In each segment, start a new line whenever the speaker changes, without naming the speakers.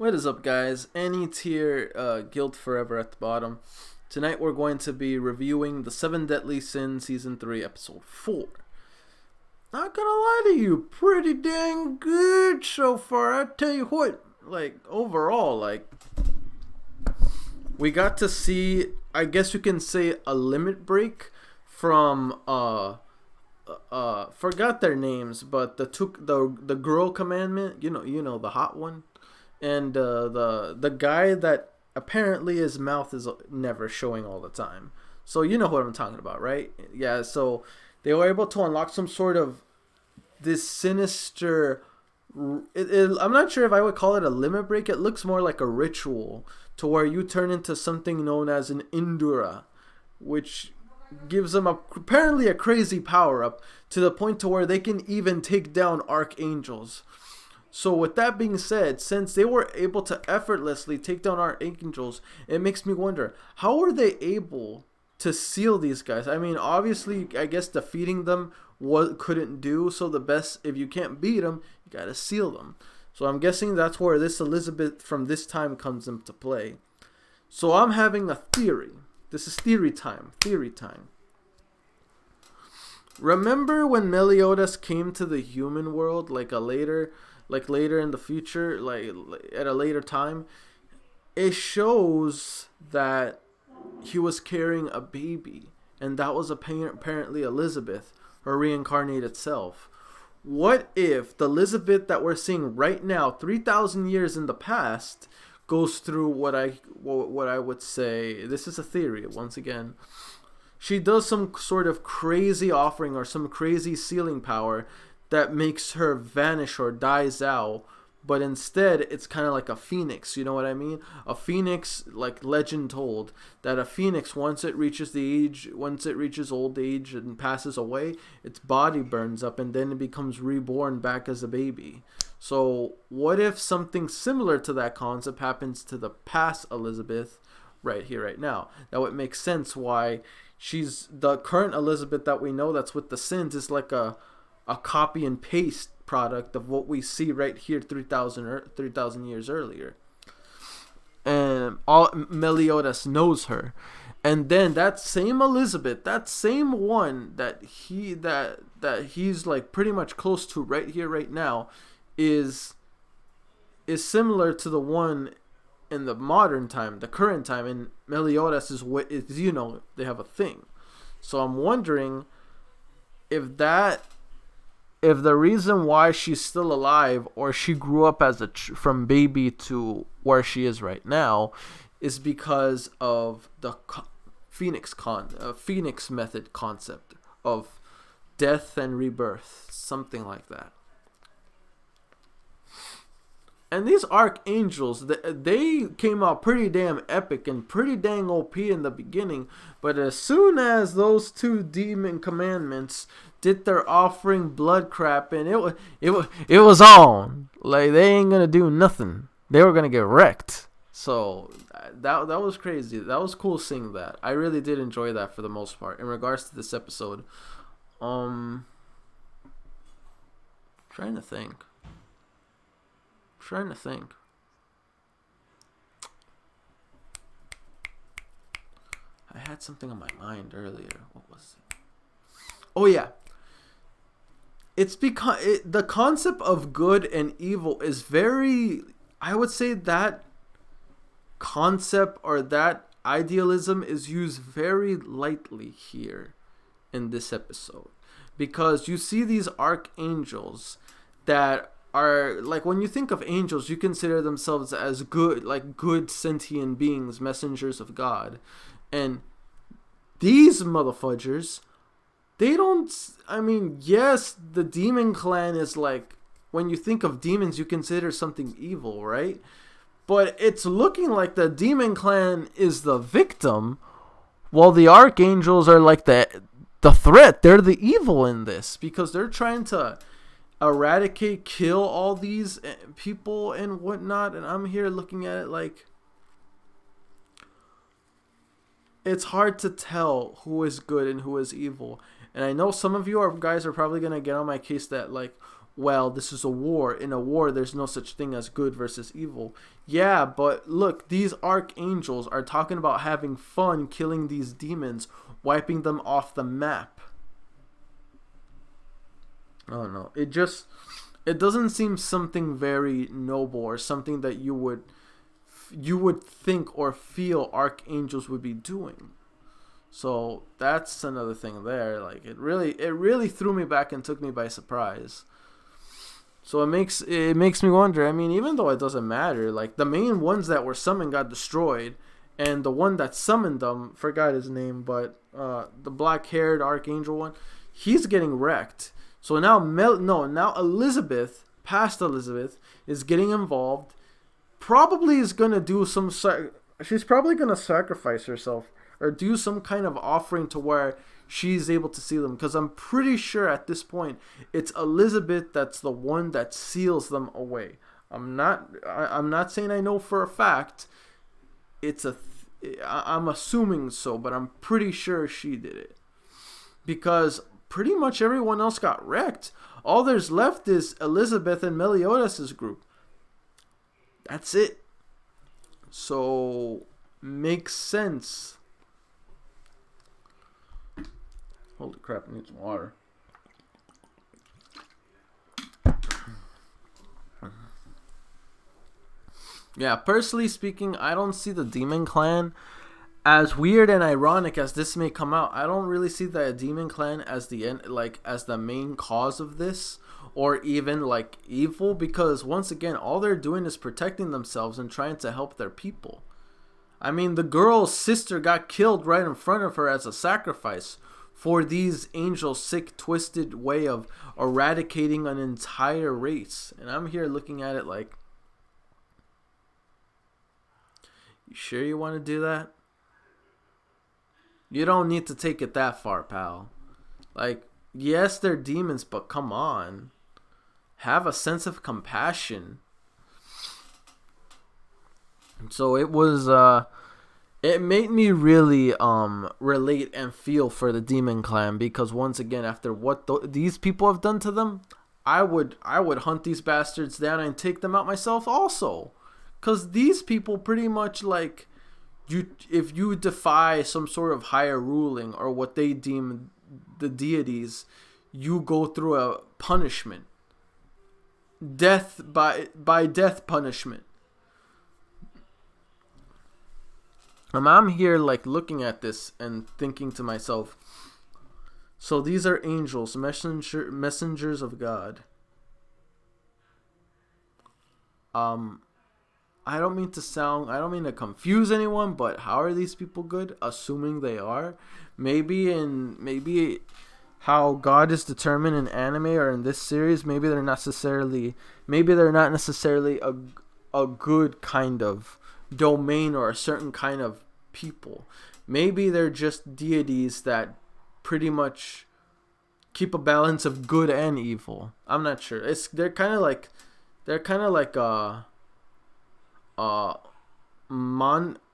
What is up, guys? Any tier, Guild Forever at the bottom. Tonight we're going to be reviewing the 7 Deadly Sins Season 3, Episode 4. Not gonna lie to you, pretty dang good so far. I tell you what, overall, we got to see, I guess you can say, a limit break from, forgot their names, but the girl commandment, you know, the hot one. And the guy that apparently his mouth is never showing all the time. So you know what I'm talking about, right? Yeah, so they were able to unlock some sort of this sinister... I'm not sure if I would call it a limit break. It looks more like a ritual to where you turn into something known as an INDURA, which gives them apparently a crazy power-up to the point to where they can even take down archangels. So with that being said, since they were able to effortlessly take down archangels, it makes me wonder, how were they able to seal these guys? I mean, obviously, I guess defeating them couldn't do, so the best, if you can't beat them, you gotta seal them. So I'm guessing that's where this Elizabeth from this time comes into play. So I'm having a theory. This is theory time. Remember when Meliodas came to the human world, later in the future, at a later time? It shows that he was carrying a baby, and that was apparently Elizabeth, her reincarnated self. What if the Elizabeth that we're seeing right now, 3,000 years in the past, goes through what I would say, this is a theory once again, she does some sort of crazy offering or some crazy sealing power that makes her vanish or dies out, but instead it's kind of like a phoenix, you know what I mean? A phoenix, like legend told, that a phoenix, once it reaches old age and passes away, its body burns up and then it becomes reborn back as a baby. So what if something similar to that concept happens to the past Elizabeth right here, right now? That would make sense why she's the current Elizabeth that we know that's with the sins is like a copy and paste product of what we see right here 3,000 years earlier. And Meliodas knows her. And then that same Elizabeth, that same one that he's like pretty much close to right here, right now, is similar to the one in the modern time, the current time, and Meliodas is you know, they have a thing. So I'm wondering if the reason why she's still alive, or she grew up as from baby to where she is right now, is because of the Phoenix method concept of death and rebirth, something like that. And these archangels, they came out pretty damn epic and pretty dang OP in the beginning, but as soon as those two demon commandments did their offering blood crap, and it was on. Like, they ain't gonna do nothing. They were gonna get wrecked. So that was crazy. That was cool seeing that. I really did enjoy that for the most part in regards to this episode. Trying to think. I had something on my mind earlier. What was it? Oh yeah. It's because the concept of good and evil is very, I would say that concept or that idealism is used very lightly here in this episode. Because you see these archangels that are, like, when you think of angels, you consider themselves as good sentient beings, messengers of God. And these motherfuckers, they don't, I mean, yes, the demon clan is like, when you think of demons, you consider something evil, right? But it's looking like the demon clan is the victim, while the archangels are like the threat. They're the evil in this, because they're trying to eradicate, kill all these people and whatnot. And I'm here looking at it like, it's hard to tell who is good and who is evil. And I know some of you guys are probably going to get on my case that, like, well, this is a war. In a war, there's no such thing as good versus evil. Yeah, but look, these archangels are talking about having fun killing these demons, wiping them off the map. I don't know. It doesn't seem something very noble or something that you would think or feel archangels would be doing. So that's another thing there. Like it really threw me back and took me by surprise. So it makes me wonder. I mean, even though it doesn't matter, like the main ones that were summoned got destroyed, and the one that summoned them, forgot his name, but the black-haired archangel one, he's getting wrecked. So now now Elizabeth, past Elizabeth, is getting involved. Probably is gonna do some. She's probably gonna sacrifice herself or do some kind of offering to where she's able to see them, because I'm pretty sure at this point it's Elizabeth that's the one that seals them away. I'm not saying I know for a fact. I'm assuming so, but I'm pretty sure she did it, because pretty much everyone else got wrecked. All there's left is Elizabeth and Meliodas' group. That's it. So makes sense. Holy crap, I need some water. Yeah, personally speaking, I don't see the Demon Clan, as weird and ironic as this may come out. I don't really see the Demon Clan as as the main cause of this, or even like evil, because once again, all they're doing is protecting themselves and trying to help their people. I mean, the girl's sister got killed right in front of her as a sacrifice for these angels' sick, twisted way of eradicating an entire race. And I'm here looking at it like, you sure you want to do that? You don't need to take it that far, pal. Like, yes, they're demons, but come on. Have a sense of compassion. So it was, it made me really relate and feel for the Demon Clan, because once again, after what these people have done to them, I would hunt these bastards down and take them out myself also. Because these people pretty much, like, if you defy some sort of higher ruling or what they deem the deities, you go through a punishment. Death by death punishment. I'm here like looking at this and thinking to myself, so these are angels, messengers of God. I don't mean to confuse anyone, but how are these people good? Assuming they are. Maybe how God is determined in anime or in this series, maybe they're not necessarily a good kind of domain or a certain kind of people. Maybe they're just deities that pretty much keep a balance of good and evil. I'm not sure. They're kind of like monitor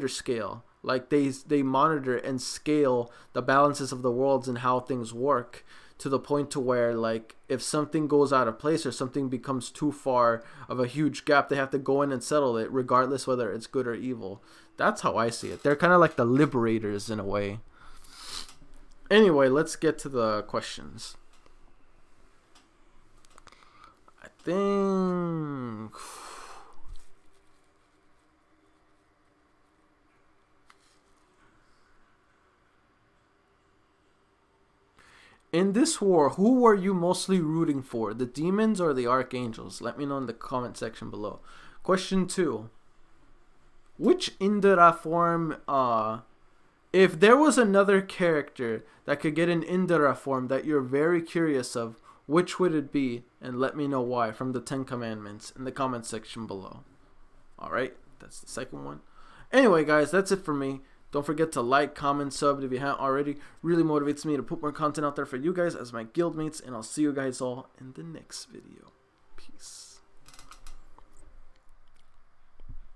scale. Like they monitor and scale the balances of the worlds and how things work, to the point to where, like, if something goes out of place or something becomes too far of a huge gap, they have to go in and settle it, regardless whether it's good or evil. That's how I see it. They're kind of like the liberators in a way. Anyway, let's get to the questions. I think... In this war, who were you mostly rooting for? The demons or the archangels? Let me know in the comment section below. Question 2. Which INDURA form, if there was another character that could get an INDURA form that you're very curious of, which would it be? And let me know why from the 10 Commandments in the comment section below. Alright, that's the second one. Anyway, guys, that's it for me. Don't forget to like, comment, sub if you haven't already. Really motivates me to put more content out there for you guys as my guildmates. And I'll see you guys all in the next video. Peace.